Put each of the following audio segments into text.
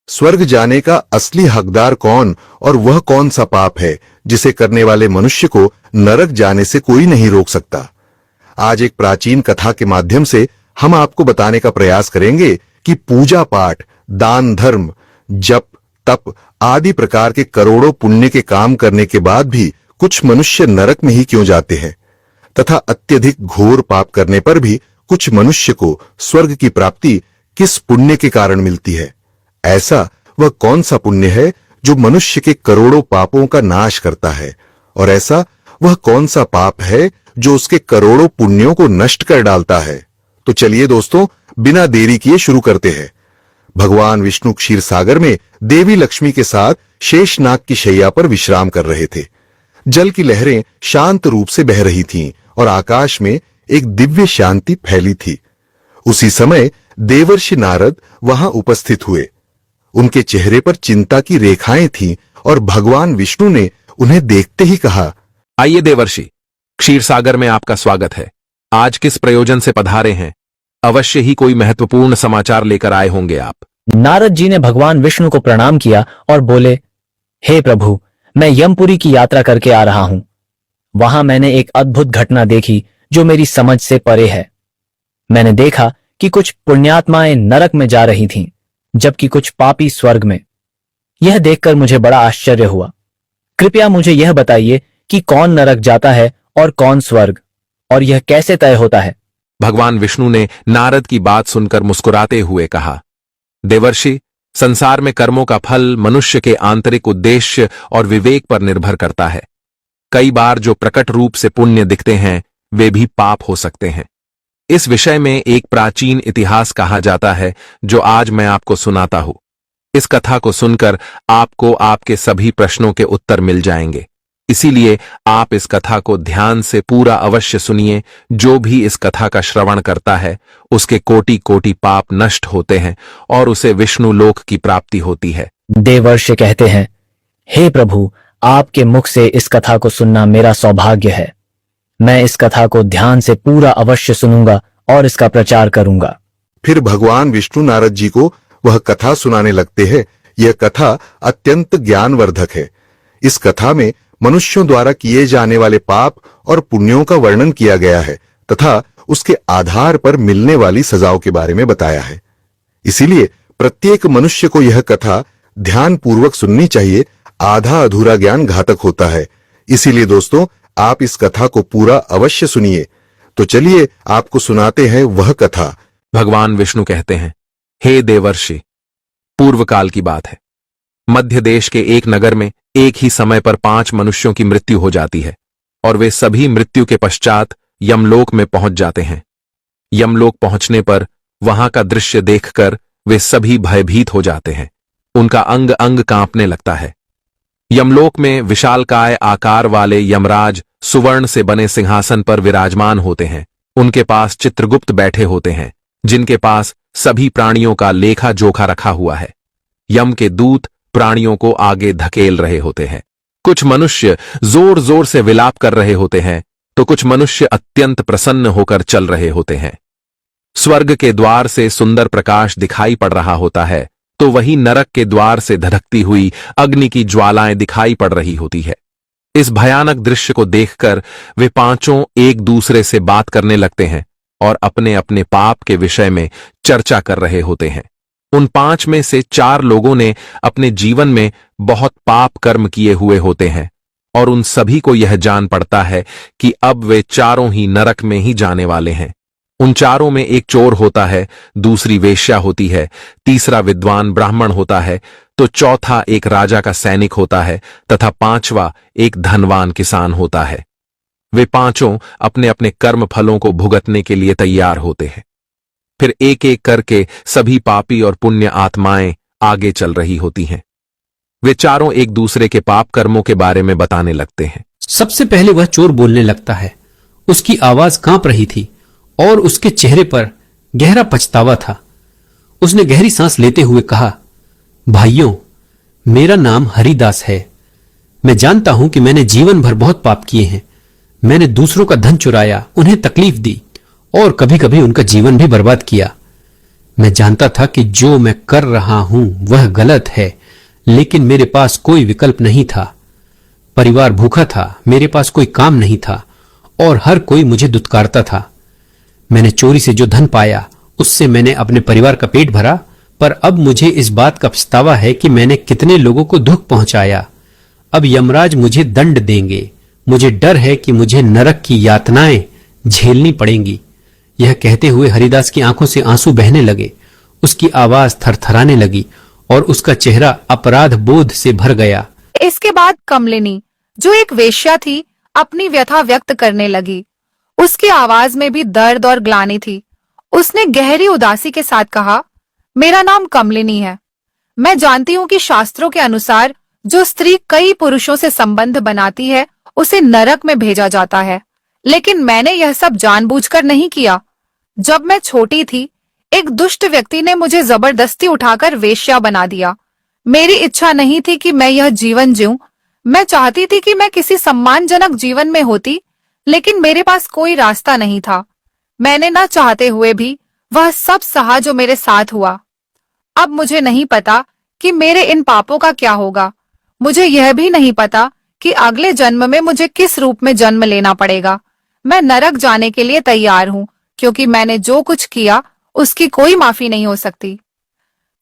स्वर्ग जाने का असली हकदार कौन और वह कौन सा पाप है जिसे करने वाले मनुष्य को नरक जाने से कोई नहीं रोक सकता। आज एक प्राचीन कथा के माध्यम से हम आपको बताने का प्रयास करेंगे कि पूजा पाठ, दान धर्म, जप तप आदि प्रकार के करोड़ों पुण्य के काम करने के बाद भी कुछ मनुष्य नरक में ही क्यों जाते हैं, तथा अत्यधिक घोर पाप करने पर भी कुछ मनुष्य को स्वर्ग की प्राप्ति किस पुण्य के कारण मिलती है। ऐसा वह कौन सा पुण्य है जो मनुष्य के करोड़ों पापों का नाश करता है, और ऐसा वह कौन सा पाप है जो उसके करोड़ों पुण्यों को नष्ट कर डालता है। तो चलिए दोस्तों, बिना देरी किए शुरू करते हैं। भगवान विष्णु क्षीर सागर में देवी लक्ष्मी के साथ शेषनाग की शैया पर विश्राम कर रहे थे। जल की लहरें शांत रूप से बह रही थीं और आकाश में एक दिव्य शांति फैली थी। उसी समय देवर्षि नारद वहां उपस्थित हुए। उनके चेहरे पर चिंता की रेखाएं थीं और भगवान विष्णु ने उन्हें देखते ही कहा, आइए देवर्षि, क्षीर सागर में आपका स्वागत है। आज किस प्रयोजन से पधारे हैं? अवश्य ही कोई महत्वपूर्ण समाचार लेकर आए होंगे आप। नारद जी ने भगवान विष्णु को प्रणाम किया और बोले, हे प्रभु, मैं यमपुरी की यात्रा करके आ रहा हूं। वहां मैंने एक अद्भुत घटना देखी जो मेरी समझ से परे है। मैंने देखा कि कुछ पुण्यात्माएं नरक में जा रही थीं, जबकि कुछ पापी स्वर्ग में। यह देखकर मुझे बड़ा आश्चर्य हुआ। कृपया मुझे यह बताइए कि कौन नरक जाता है और कौन स्वर्ग, और यह कैसे तय होता है? भगवान विष्णु ने नारद की बात सुनकर मुस्कुराते हुए कहा, देवर्षि, संसार में कर्मों का फल मनुष्य के आंतरिक उद्देश्य और विवेक पर निर्भर करता है। कई बार जो प्रकट रूप से पुण्य दिखते हैं वे भी पाप हो सकते हैं। इस विषय में एक प्राचीन इतिहास कहा जाता है जो आज मैं आपको सुनाता हूं। इस कथा को सुनकर आपको आपके सभी प्रश्नों के उत्तर मिल जाएंगे। इसीलिए आप इस कथा को ध्यान से पूरा अवश्य सुनिए। जो भी इस कथा का श्रवण करता है उसके कोटि कोटि पाप नष्ट होते हैं और उसे विष्णु लोक की प्राप्ति होती है। देवर्षि कहते हैं, हे प्रभु, आपके मुख से इस कथा को सुनना मेरा सौभाग्य है। मैं इस कथा को ध्यान से पूरा अवश्य सुनूंगा और इसका प्रचार करूंगा। फिर भगवान विष्णु नारद जी को वह कथा सुनाने लगते हैं। यह कथा अत्यंत ज्ञानवर्धक है। इस कथा में मनुष्यों द्वारा किए जाने वाले पाप और पुण्यों का वर्णन किया गया है तथा उसके आधार पर मिलने वाली सजाओं के बारे में बताया है। इसीलिए प्रत्येक मनुष्य को यह कथा ध्यानपूर्वक सुननी चाहिए। आधा अधूरा ज्ञान घातक होता है। इसीलिए दोस्तों, आप इस कथा को पूरा अवश्य सुनिए। तो चलिए आपको सुनाते हैं वह कथा। भगवान विष्णु कहते हैं, हे देवर्षि, पूर्व काल की बात है। मध्य देश के एक नगर में एक ही समय पर 5 मनुष्यों की मृत्यु हो जाती है और वे सभी मृत्यु के पश्चात यमलोक में पहुंच जाते हैं। यमलोक पहुंचने पर वहां का दृश्य देखकर वे सभी भयभीत हो जाते हैं। उनका अंग अंग कांपने लगता है। यमलोक में विशालकाय आकार वाले यमराज सुवर्ण से बने सिंहासन पर विराजमान होते हैं। उनके पास चित्रगुप्त बैठे होते हैं, जिनके पास सभी प्राणियों का लेखा जोखा रखा हुआ है। यम के दूत प्राणियों को आगे धकेल रहे होते हैं। कुछ मनुष्य जोर जोर से विलाप कर रहे होते हैं, तो कुछ मनुष्य अत्यंत प्रसन्न होकर चल रहे होते हैं। स्वर्ग के द्वार से सुंदर प्रकाश दिखाई पड़ रहा होता है, तो वही नरक के द्वार से धधकती हुई अग्नि की ज्वालाएं दिखाई पड़ रही होती है। इस भयानक दृश्य को देखकर वे पांचों एक दूसरे से बात करने लगते हैं और अपने अपने पाप के विषय में चर्चा कर रहे होते हैं। उन 5 में से 4 लोगों ने अपने जीवन में बहुत पाप कर्म किए हुए होते हैं और उन सभी को यह जान पड़ता है कि अब वे चारों ही नरक में ही जाने वाले हैं। उन चारों में एक चोर होता है, दूसरी वेश्या होती है, तीसरा विद्वान ब्राह्मण होता है, तो चौथा एक राजा का सैनिक होता है तथा 5वां एक धनवान किसान होता है। वे पांचों अपने अपने कर्म फलों को भुगतने के लिए तैयार होते हैं। फिर एक एक करके सभी पापी और पुण्य आत्माएं आगे चल रही होती हैं। वे चारों एक दूसरे के पाप कर्मों के बारे में बताने लगते हैं। सबसे पहले वह चोर बोलने लगता है। उसकी आवाज कांप रही थी और उसके चेहरे पर गहरा पछतावा था। उसने गहरी सांस लेते हुए कहा, भाइयों, मेरा नाम हरिदास है। मैं जानता हूं कि मैंने जीवन भर बहुत पाप किए हैं। मैंने दूसरों का धन चुराया, उन्हें तकलीफ दी और कभी कभी उनका जीवन भी बर्बाद किया। मैं जानता था कि जो मैं कर रहा हूं वह गलत है, लेकिन मेरे पास कोई विकल्प नहीं था। परिवार भूखा था, मेरे पास कोई काम नहीं था और हर कोई मुझे दुत्कारता था। मैंने चोरी से जो धन पाया उससे मैंने अपने परिवार का पेट भरा, पर अब मुझे इस बात का पछतावा है कि मैंने कितने लोगों को दुख पहुंचाया। अब यमराज मुझे दंड देंगे। मुझे डर है कि मुझे नरक की यातनाएं झेलनी पड़ेंगी। यह कहते हुए हरिदास की आंखों से आंसू बहने लगे, उसकी आवाज थरथराने लगी और उसका चेहरा अपराध बोध से भर गया। इसके बाद कमलिनी, जो एक वेश्या थी, अपनी व्यथा व्यक्त करने लगी। उसकी आवाज में भी दर्द और ग्लानि थी। उसने गहरी उदासी के साथ कहा, मेरा नाम कमलिनी है। मैं जानती हूँ कि शास्त्रों के अनुसार जो स्त्री कई पुरुषों से संबंध बनाती है उसे नरक में भेजा जाता है, लेकिन मैंने यह सब जानबूझकर नहीं किया। जब मैं छोटी थी, एक दुष्ट व्यक्ति ने मुझे जबरदस्ती उठाकर वेश्या बना दिया। मेरी इच्छा नहीं थी कि मैं यह जीवन जीऊं। मैं चाहती थी कि मैं किसी सम्मानजनक जीवन में होती, लेकिन मेरे पास कोई रास्ता नहीं था। मैंने न चाहते हुए भी वह सब सहा जो मेरे साथ हुआ। अब मुझे नहीं पता कि मेरे इन पापों का क्या होगा। मुझे यह भी नहीं पता कि अगले जन्म में मुझे किस रूप में जन्म लेना पड़ेगा। मैं नरक जाने के लिए तैयार हूँ, क्योंकि मैंने जो कुछ किया उसकी कोई माफी नहीं हो सकती।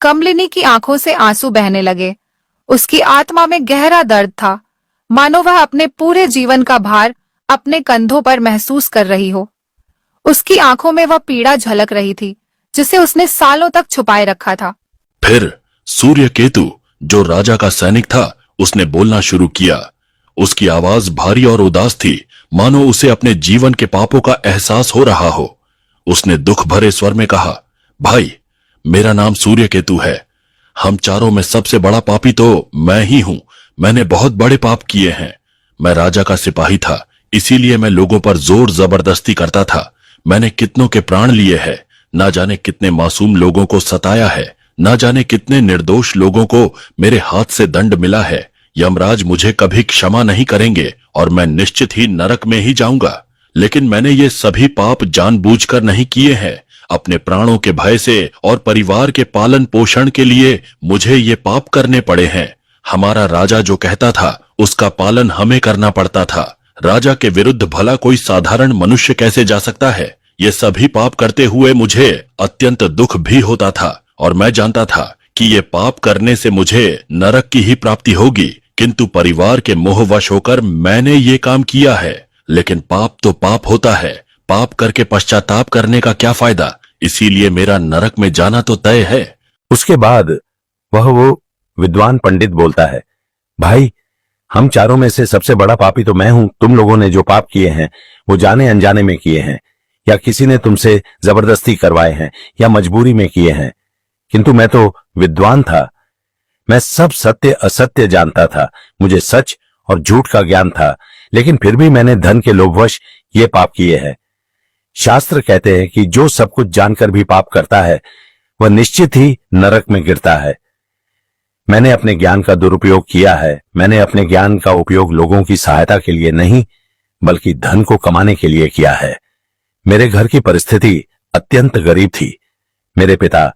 कमलिनी की आंखों से आंसू बहने लगे। उसकी आत्मा में गहरा दर्द था, मानो वह अपने पूरे जीवन का भार अपने कंधों पर महसूस कर रही हो। उसकी आंखों में वह पीड़ा झलक रही थी जिसे उसने सालों तक छुपाए रखा था। फिर सूर्यकेतु, जो राजा का सैनिक था, उसने बोलना शुरू किया। उसकी आवाज भारी और उदास थी, मानो उसे अपने जीवन के पापों का एहसास हो रहा हो। उसने दुख भरे स्वर में कहा, भाई, मेरा नाम सूर्यकेतु है। हम चारों में सबसे बड़ा पापी तो मैं ही हूं। मैंने बहुत बड़े पाप किए हैं। मैं राजा का सिपाही था, इसीलिए मैं लोगों पर जोर जबरदस्ती करता था। मैंने कितनों के प्राण लिए हैं, ना जाने कितने मासूम लोगों को सताया है, ना जाने कितने निर्दोष लोगों को मेरे हाथ से दंड मिला है। यमराज मुझे कभी क्षमा नहीं करेंगे और मैं निश्चित ही नरक में ही जाऊंगा। लेकिन मैंने ये सभी पाप जानबूझकर नहीं किए हैं। अपने प्राणों के भय से और परिवार के पालन पोषण के लिए मुझे ये पाप करने पड़े हैं। हमारा राजा जो कहता था उसका पालन हमें करना पड़ता था। राजा के विरुद्ध भला कोई साधारण मनुष्य कैसे जा सकता है? ये सभी पाप करते हुए मुझे अत्यंत दुख भी होता था और मैं जानता था कि ये पाप करने से मुझे नरक की ही प्राप्ति होगी, किंतु परिवार के मोहवश होकर मैंने ये काम किया है। लेकिन पाप तो पाप होता है, पाप करके पश्चाताप करने का क्या फायदा? इसीलिए मेरा नरक में जाना तो तय है। उसके बाद वो विद्वान पंडित बोलता है, भाई, हम चारों में से सबसे बड़ा पापी तो मैं हूं। तुम लोगों ने जो पाप किए हैं वो जाने अनजाने में किए हैं, या किसी ने तुमसे जबरदस्ती करवाए हैं, या मजबूरी में किए हैं। किंतु मैं तो विद्वान था। मैं सब सत्य असत्य जानता था। मुझे सच और झूठ का ज्ञान था, लेकिन फिर भी मैंने धन के लोभवश ये पाप किए हैं। शास्त्र कहते हैं कि जो सब कुछ जानकर भी पाप करता है वह निश्चित ही नरक में गिरता है। मैंने अपने ज्ञान का दुरुपयोग किया है। मैंने अपने ज्ञान का उपयोग लोगों की सहायता के लिए नहीं, बल्कि धन को कमाने के लिए किया है। मेरे घर की परिस्थिति अत्यंत गरीब थी। मेरे पिता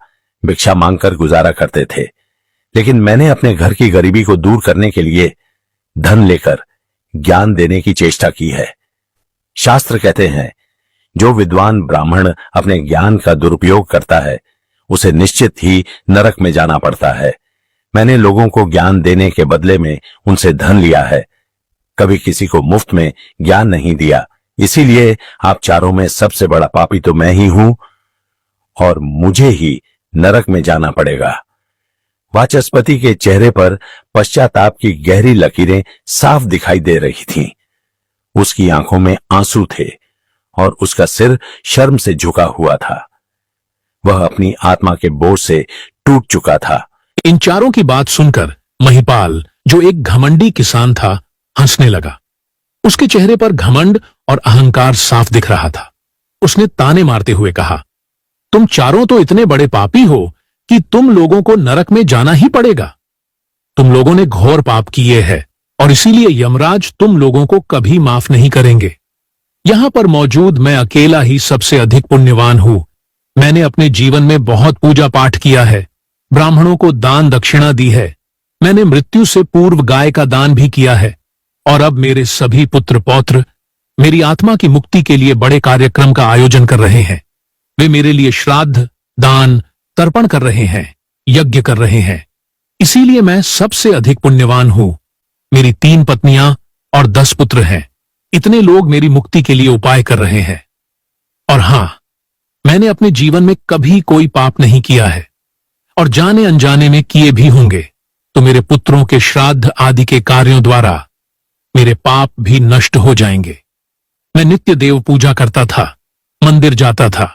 भिक्षा मांगकर गुजारा करते थे, लेकिन मैंने अपने घर की गरीबी को दूर करने के लिए धन लेकर ज्ञान देने की चेष्टा की है। शास्त्र कहते हैं, जो विद्वान ब्राह्मण अपने ज्ञान का दुरुपयोग करता है उसे निश्चित ही नरक में जाना पड़ता है। मैंने लोगों को ज्ञान देने के बदले में उनसे धन लिया है, कभी किसी को मुफ्त में ज्ञान नहीं दिया। इसीलिए आप चारों में सबसे बड़ा पापी तो मैं ही हूं और मुझे ही नरक में जाना पड़ेगा। वाचस्पति के चेहरे पर पश्चाताप की गहरी लकीरें साफ दिखाई दे रही थीं। उसकी आंखों में आंसू थे और उसका सिर शर्म से झुका हुआ था। वह अपनी आत्मा के बोझ से टूट चुका था। इन चारों की बात सुनकर महिपाल, जो एक घमंडी किसान था, हंसने लगा। उसके चेहरे पर घमंड और अहंकार साफ दिख रहा था। उसने ताने मारते हुए कहा, तुम चारों तो इतने बड़े पापी हो कि तुम लोगों को नरक में जाना ही पड़ेगा। तुम लोगों ने घोर पाप किए हैं और इसीलिए यमराज तुम लोगों को कभी माफ नहीं करेंगे। यहां पर मौजूद मैं अकेला ही सबसे अधिक पुण्यवान हूं। मैंने अपने जीवन में बहुत पूजा पाठ किया है, ब्राह्मणों को दान दक्षिणा दी है, मैंने मृत्यु से पूर्व गाय का दान भी किया है, और अब मेरे सभी पुत्र पौत्र मेरी आत्मा की मुक्ति के लिए बड़े कार्यक्रम का आयोजन कर रहे हैं। वे मेरे लिए श्राद्ध, दान, तर्पण कर रहे हैं, यज्ञ कर रहे हैं। इसीलिए मैं सबसे अधिक पुण्यवान हूं। मेरी 3 पत्नियां और 10 पुत्र हैं। इतने लोग मेरी मुक्ति के लिए उपाय कर रहे हैं। और हां, मैंने अपने जीवन में कभी कोई पाप नहीं किया है, और जाने अनजाने में किए भी होंगे, तो मेरे पुत्रों के श्राद्ध आदि के कार्यों द्वारा मेरे पाप भी नष्ट हो जाएंगे। मैं नित्य देव पूजा करता था, मंदिर जाता था,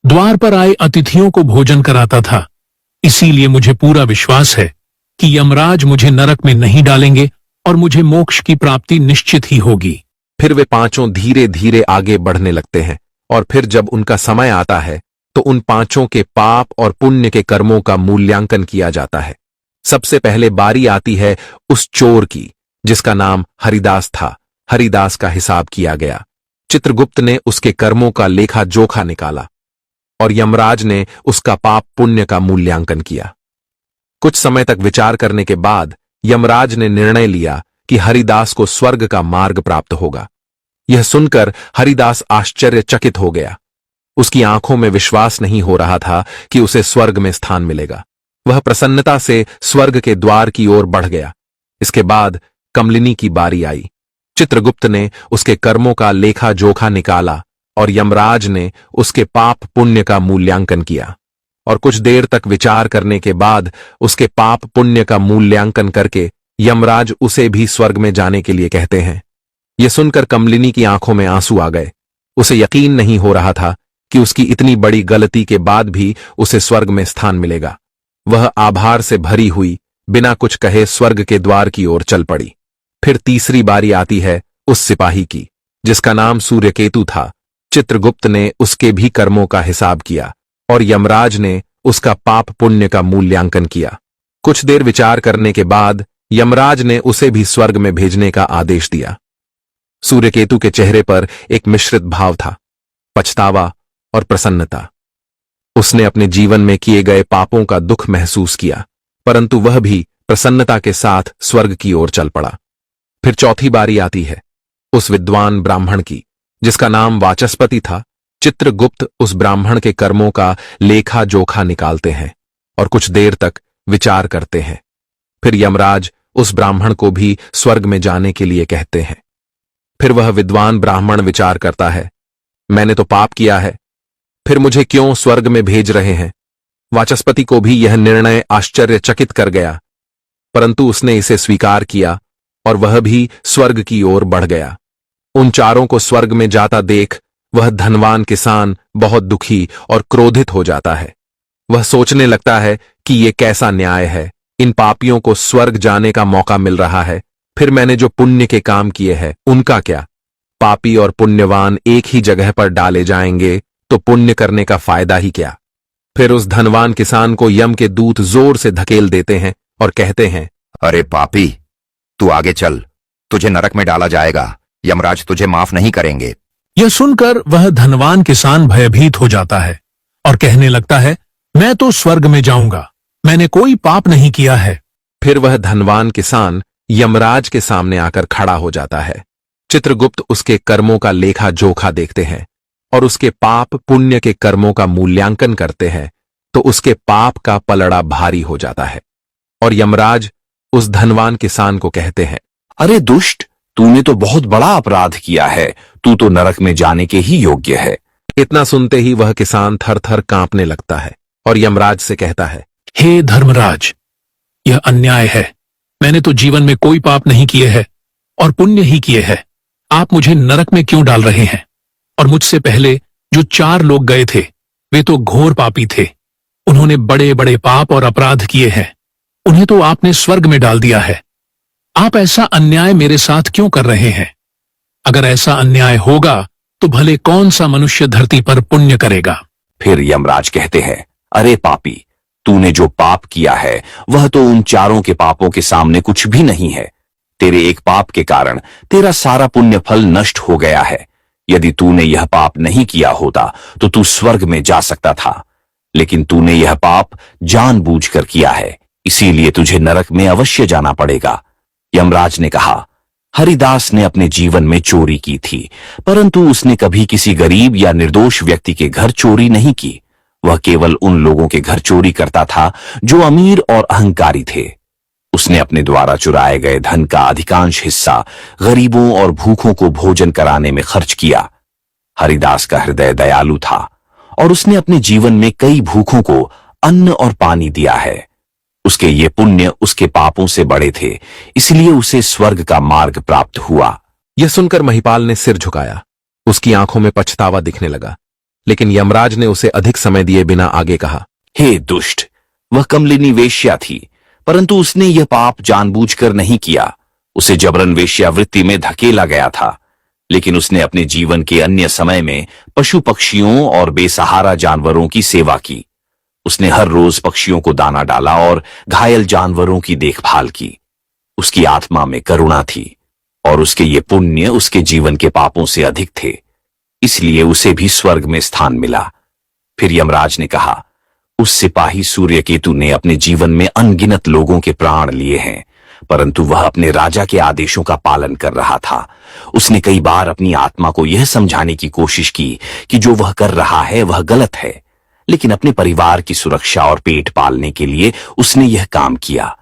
द्वार पर आए अतिथियों को भोजन कराता था। इसीलिए मुझे पूरा विश्वास है कि यमराज मुझे नरक में नहीं डालेंगे और मुझे मोक्ष की प्राप्ति निश्चित ही होगी। फिर वे पांचों धीरे धीरे आगे बढ़ने लगते हैं, और फिर जब उनका समय आता है तो उन पांचों के पाप और पुण्य के कर्मों का मूल्यांकन किया जाता है। सबसे पहले बारी आती है उस चोर की, जिसका नाम हरिदास था। हरिदास का हिसाब किया गया। चित्रगुप्त ने उसके कर्मों का लेखा जोखा निकाला, और यमराज ने उसका पाप पुण्य का मूल्यांकन किया। कुछ समय तक विचार करने के बाद यमराज ने निर्णय लिया कि हरिदास को स्वर्ग का मार्ग प्राप्त होगा। यह सुनकर हरिदास आश्चर्यचकित हो गया। उसकी आंखों में विश्वास नहीं हो रहा था कि उसे स्वर्ग में स्थान मिलेगा। वह प्रसन्नता से स्वर्ग के द्वार की ओर बढ़ गया। इसके बाद कमलिनी की बारी आई। चित्रगुप्त ने उसके कर्मों का लेखा जोखा निकाला, और यमराज ने उसके पाप पुण्य का मूल्यांकन किया। और कुछ देर तक विचार करने के बाद उसके पाप पुण्य का मूल्यांकन करके यमराज उसे भी स्वर्ग में जाने के लिए कहते हैं। यह सुनकर कमलिनी की आंखों में आंसू आ गए। उसे यकीन नहीं हो रहा था कि उसकी इतनी बड़ी गलती के बाद भी उसे स्वर्ग में स्थान मिलेगा। वह आभार से भरी हुई बिना कुछ कहे स्वर्ग के द्वार की ओर चल पड़ी। फिर तीसरी बारी आती है उस सिपाही की, जिसका नाम सूर्यकेतु था। चित्रगुप्त ने उसके भी कर्मों का हिसाब किया, और यमराज ने उसका पाप पुण्य का मूल्यांकन किया। कुछ देर विचार करने के बाद यमराज ने उसे भी स्वर्ग में भेजने का आदेश दिया। सूर्यकेतु के चेहरे पर एक मिश्रित भाव था, पछतावा और प्रसन्नता। उसने अपने जीवन में किए गए पापों का दुख महसूस किया, परंतु वह भी प्रसन्नता के साथ स्वर्ग की ओर चल पड़ा। फिर चौथी बारी आती है उस विद्वान ब्राह्मण की, जिसका नाम वाचस्पति था। चित्रगुप्त उस ब्राह्मण के कर्मों का लेखा जोखा निकालते हैं और कुछ देर तक विचार करते हैं। फिर यमराज उस ब्राह्मण को भी स्वर्ग में जाने के लिए कहते हैं। फिर वह विद्वान ब्राह्मण विचार करता है, मैंने तो पाप किया है, फिर मुझे क्यों स्वर्ग में भेज रहे हैं। वाचस्पति को भी यह निर्णय आश्चर्यचकित कर गया, परंतु उसने इसे स्वीकार किया और वह भी स्वर्ग की ओर बढ़ गया। उन चारों को स्वर्ग में जाता देख वह धनवान किसान बहुत दुखी और क्रोधित हो जाता है। वह सोचने लगता है कि ये कैसा न्याय है, इन पापियों को स्वर्ग जाने का मौका मिल रहा है, फिर मैंने जो पुण्य के काम किए हैं उनका क्या। पापी और पुण्यवान एक ही जगह पर डाले जाएंगे तो पुण्य करने का फायदा ही क्या। फिर उस धनवान किसान को यम के दूत जोर से धकेल देते हैं और कहते हैं, अरे पापी, तू आगे चल, तुझे नरक में डाला जाएगा, यमराज तुझे माफ नहीं करेंगे। यह सुनकर वह धनवान किसान भयभीत हो जाता है और कहने लगता है, मैं तो स्वर्ग में जाऊंगा, मैंने कोई पाप नहीं किया है। फिर वह धनवान किसान यमराज के सामने आकर खड़ा हो जाता है। चित्रगुप्त उसके कर्मों का लेखा जोखा देखते हैं और उसके पाप पुण्य के कर्मों का मूल्यांकन करते हैं, तो उसके पाप का पलड़ा भारी हो जाता है। और यमराज उस धनवान किसान को कहते हैं, अरे दुष्ट, तूने तो बहुत बड़ा अपराध किया है, तू तो नरक में जाने के ही योग्य है। इतना सुनते ही वह किसान थर थर कांपने लगता है और यमराज से कहता है, हे धर्मराज, यह अन्याय है। मैंने तो जीवन में कोई पाप नहीं किए हैं और पुण्य ही किए हैं। आप मुझे नरक में क्यों डाल रहे हैं? और मुझसे पहले जो 4 लोग गए थे वे तो घोर पापी थे, उन्होंने बड़े बड़े पाप और अपराध किए हैं, उन्हें तो आपने स्वर्ग में डाल दिया है। आप ऐसा अन्याय मेरे साथ क्यों कर रहे हैं? अगर ऐसा अन्याय होगा तो भले कौन सा मनुष्य धरती पर पुण्य करेगा। फिर यमराज कहते हैं, अरे पापी, तूने जो पाप किया है वह तो उन 4 के पापों के सामने कुछ भी नहीं है। तेरे एक पाप के कारण तेरा सारा पुण्य फल नष्ट हो गया है। यदि तूने यह पाप नहीं किया होता तो तू स्वर्ग में जा सकता था, लेकिन तूने यह पाप जानबूझकर किया है, इसीलिए तुझे नरक में अवश्य जाना पड़ेगा। यमराज ने कहा, हरिदास ने अपने जीवन में चोरी की थी, परंतु उसने कभी किसी गरीब या निर्दोष व्यक्ति के घर चोरी नहीं की। वह केवल उन लोगों के घर चोरी करता था जो अमीर और अहंकारी थे। उसने अपने द्वारा चुराए गए धन का अधिकांश हिस्सा गरीबों और भूखों को भोजन कराने में खर्च किया। हरिदास का हृदय दयालु था और उसने अपने जीवन में कई भूखों को अन्न और पानी दिया है। उसके ये पुण्य उसके पापों से बड़े थे, इसलिए उसे स्वर्ग का मार्ग प्राप्त हुआ। यह सुनकर महिपाल ने सिर झुकाया। उसकी आंखों में पछतावा दिखने लगा, लेकिन यमराज ने उसे अधिक समय दिए बिना आगे कहा, हे दुष्ट, वह कमलिनी वेश्या थी, परंतु उसने यह पाप जानबूझकर नहीं किया। उसे जबरन वेश्यावृत्ति में धकेला गया था, लेकिन उसने अपने जीवन के अन्य समय में पशु पक्षियों और बेसहारा जानवरों की सेवा की। उसने हर रोज पक्षियों को दाना डाला और घायल जानवरों की देखभाल की। उसकी आत्मा में करुणा थी और उसके ये पुण्य उसके जीवन के पापों से अधिक थे, इसलिए उसे भी स्वर्ग में स्थान मिला। फिर यमराज ने कहा, उस सिपाही सूर्यकेतु ने अपने जीवन में अनगिनत लोगों के प्राण लिए हैं, परंतु वह अपने राजा के आदेशों का पालन कर रहा था। उसने कई बार अपनी आत्मा को यह समझाने की कोशिश की कि जो वह कर रहा है वह गलत है, लेकिन अपने परिवार की सुरक्षा और पेट पालने के लिए उसने यह काम किया।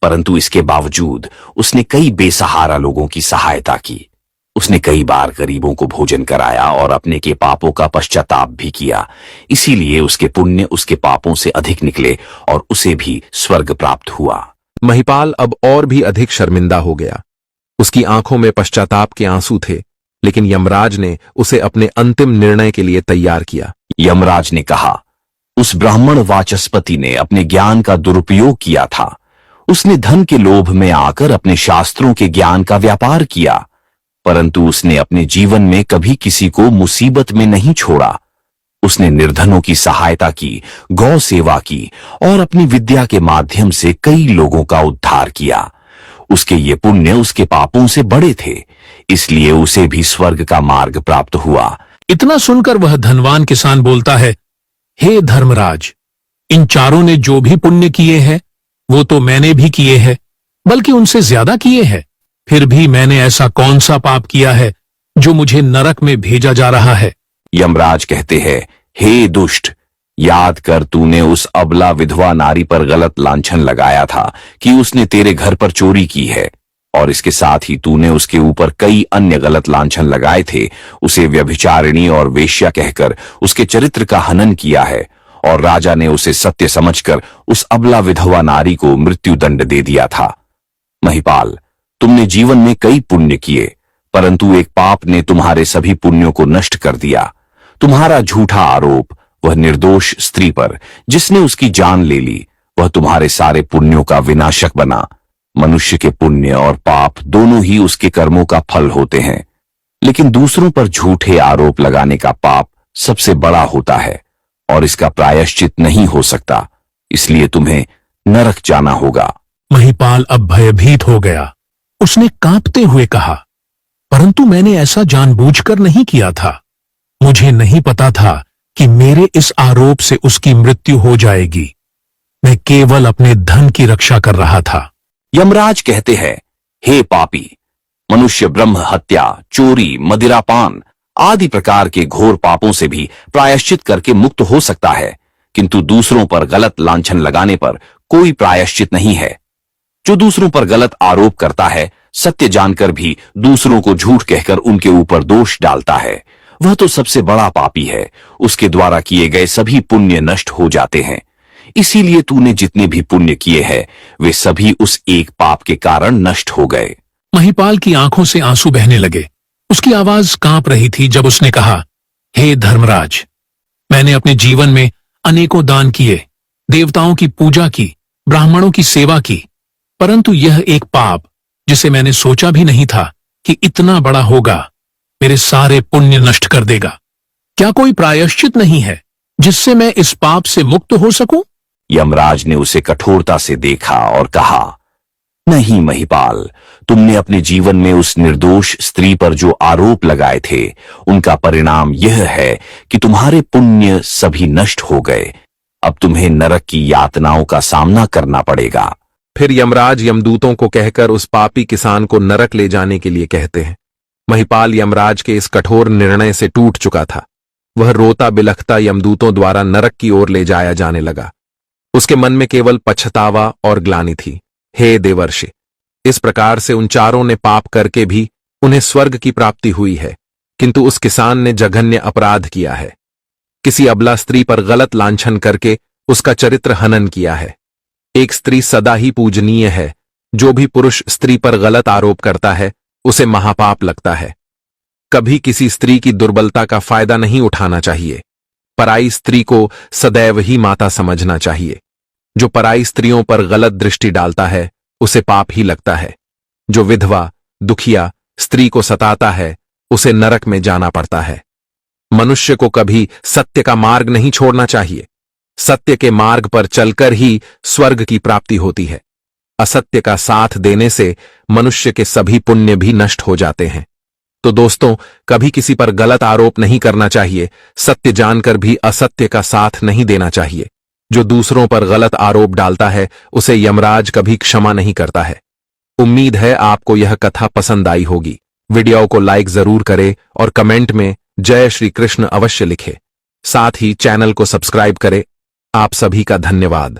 परंतु इसके बावजूद उसने कई बेसहारा लोगों की सहायता की। उसने कई बार गरीबों को भोजन कराया और अपने के पापों का पश्चाताप भी किया, इसीलिए उसके पुण्य उसके पापों से अधिक निकले और उसे भी स्वर्ग प्राप्त हुआ। महिपाल अब और भी अधिक शर्मिंदा हो गया। उसकी आंखों में पश्चाताप के आंसू थे, लेकिन यमराज ने उसे अपने अंतिम निर्णय के लिए तैयार किया। यमराज ने कहा, उस ब्राह्मण वाचस्पति ने अपने ज्ञान का दुरुपयोग किया था। उसने धन के लोभ में आकर अपने शास्त्रों के ज्ञान का व्यापार किया, परंतु उसने अपने जीवन में कभी किसी को मुसीबत में नहीं छोड़ा। उसने निर्धनों की सहायता की, गौ सेवा की और अपनी विद्या के माध्यम से कई लोगों का उद्धार किया। उसके ये पुण्य उसके पापों से बड़े थे, इसलिए उसे भी स्वर्ग का मार्ग प्राप्त हुआ। इतना सुनकर वह धनवान किसान बोलता है, हे धर्मराज, इन चारों ने जो भी पुण्य किए हैं वो तो मैंने भी किए हैं, बल्कि उनसे ज्यादा किए हैं। फिर भी मैंने ऐसा कौन सा पाप किया है जो मुझे नरक में भेजा जा रहा है? यमराज कहते हैं, हे दुष्ट, याद कर तूने उस अबला विधवा नारी पर गलत लांछन लगाया था कि उसने तेरे घर पर चोरी की है, और इसके साथ ही तूने उसके ऊपर कई अन्य गलत लांछन लगाए थे। उसे व्यभिचारिणी और वेश्या कहकर उसके चरित्र का हनन किया है, और राजा ने उसे सत्य समझकर उस अबला विधवा नारी को मृत्युदंड दे दिया था। महिपाल, तुमने जीवन में कई पुण्य किए, परंतु एक पाप ने तुम्हारे सभी पुण्यों को नष्ट कर दिया। तुम्हारा झूठा आरोप वह निर्दोष स्त्री पर, जिसने उसकी जान ले ली, वह तुम्हारे सारे पुण्यों का विनाशक बना। मनुष्य के पुण्य और पाप दोनों ही उसके कर्मों का फल होते हैं, लेकिन दूसरों पर झूठे आरोप लगाने का पाप सबसे बड़ा होता है और इसका प्रायश्चित नहीं हो सकता, इसलिए तुम्हें नरक जाना होगा। महिपाल अब भयभीत हो गया। उसने कांपते हुए कहा, परंतु मैंने ऐसा जानबूझकर नहीं किया था। मुझे नहीं पता था कि मेरे इस आरोप से उसकी मृत्यु हो जाएगी। मैं केवल अपने धन की रक्षा कर रहा था। यमराज कहते हैं, हे पापी, मनुष्य ब्रह्म हत्या, चोरी, मदिरापान आदि प्रकार के घोर पापों से भी प्रायश्चित करके मुक्त हो सकता है, किंतु दूसरों पर गलत लांछन लगाने पर कोई प्रायश्चित नहीं है। जो दूसरों पर गलत आरोप करता है, सत्य जानकर भी दूसरों को झूठ कहकर उनके ऊपर दोष डालता है, वह तो सबसे बड़ा पापी है। उसके द्वारा किए गए सभी पुण्य नष्ट हो जाते हैं। इसीलिए तूने जितने भी पुण्य किए हैं वे सभी उस एक पाप के कारण नष्ट हो गए। महिपाल की आंखों से आंसू बहने लगे। उसकी आवाज कांप रही थी जब उसने कहा, हे धर्मराज, मैंने अपने जीवन में अनेकों दान किए, देवताओं की पूजा की, ब्राह्मणों की सेवा की, परंतु यह एक पाप जिसे मैंने सोचा भी नहीं था कि इतना बड़ा होगा, मेरे सारे पुण्य नष्ट कर देगा। क्या कोई प्रायश्चित नहीं है जिससे मैं इस पाप से मुक्त हो सकूं? यमराज ने उसे कठोरता से देखा और कहा, नहीं महिपाल, तुमने अपने जीवन में उस निर्दोष स्त्री पर जो आरोप लगाए थे उनका परिणाम यह है कि तुम्हारे पुण्य सभी नष्ट हो गए। अब तुम्हें नरक की यातनाओं का सामना करना पड़ेगा। फिर यमराज यमदूतों को कहकर उस पापी किसान को नरक ले जाने के लिए कहते हैं। महिपाल यमराज के इस कठोर निर्णय से टूट चुका था। वह रोता बिलखता यमदूतों द्वारा नरक की ओर ले जाया जाने लगा। उसके मन में केवल पछतावा और ग्लानि थी। हे देवर्षि, इस प्रकार से उन चारों ने पाप करके भी उन्हें स्वर्ग की प्राप्ति हुई है, किंतु उस किसान ने जघन्य अपराध किया है। किसी अबला स्त्री पर गलत लांछन करके उसका चरित्र हनन किया है। एक स्त्री सदा ही पूजनीय है। जो भी पुरुष स्त्री पर गलत आरोप करता है उसे महापाप लगता है। कभी किसी स्त्री की दुर्बलता का फायदा नहीं उठाना चाहिए। पराई स्त्री को सदैव ही माता समझना चाहिए। जो पराई स्त्रियों पर गलत दृष्टि डालता है उसे पाप ही लगता है। जो विधवा, दुखिया स्त्री को सताता है उसे नरक में जाना पड़ता है। मनुष्य को कभी सत्य का मार्ग नहीं छोड़ना चाहिए। सत्य के मार्ग पर चलकर ही स्वर्ग की प्राप्ति होती है। असत्य का साथ देने से मनुष्य के सभी पुण्य भी नष्ट हो जाते हैं। तो दोस्तों, कभी किसी पर गलत आरोप नहीं करना चाहिए। सत्य जानकर भी असत्य का साथ नहीं देना चाहिए। जो दूसरों पर गलत आरोप डालता है उसे यमराज कभी क्षमा नहीं करता है। उम्मीद है आपको यह कथा पसंद आई होगी। वीडियो को लाइक जरूर करें और कमेंट में जय श्री कृष्ण अवश्य लिखें। साथ ही चैनल को सब्सक्राइब करें। आप सभी का धन्यवाद।